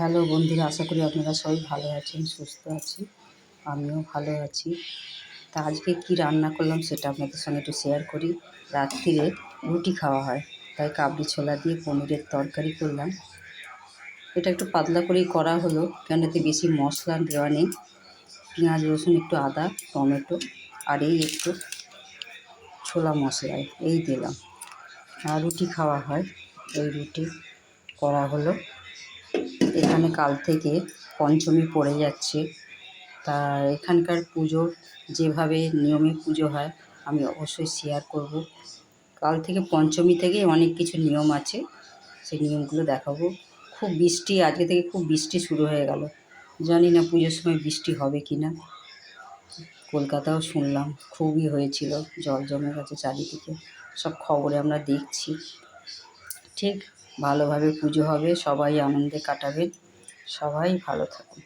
Hello বন্ধুরা, আশা করি আপনারা সবাই ভালো আছেন, সুস্থ আছি। আমিও ভালো আছি। তা আজকে কি রান্না করলাম সেটা আপনাদের সঙ্গে একটু শেয়ার করি। রাত্রিরে রুটি খাওয়া হয়, তাই কাবলি ছোলা দিয়ে পনিরের তরকারি করলাম। এটা একটু পাতলা করেই করা হলো, কেন এতে বেশি মশলা দেওয়া নেই। পেঁয়াজ, রসুন, একটু আদা, টমেটো আর এই একটু ছোলা মশলায় এই দিলাম। আর রুটি খাওয়া হয়, এই রুটি করা হলো। এখানে কাল থেকে পঞ্চমী পড়ে যাচ্ছে, তা এখানকার পুজোর যেভাবে নিয়মে পুজো হয় আমি অবশ্যই শেয়ার করব। কাল থেকে পঞ্চমী থেকেই অনেক কিছু নিয়ম আছে, সেই নিয়মগুলো দেখাবো। খুব বৃষ্টি, আজকে থেকে খুব বৃষ্টি শুরু হয়ে গেল। জানি না পুজোর সময় বৃষ্টি হবে কি না। কলকাতাও শুনলাম খুবই হয়েছিল, জল জমে গেছে চারিদিকে, সব খবরে আমরা দেখছি। ঠিক ভালোভাবে পুজো হবে, সবাই আনন্দে কাটাবেন, সবাই ভালো থাকুন।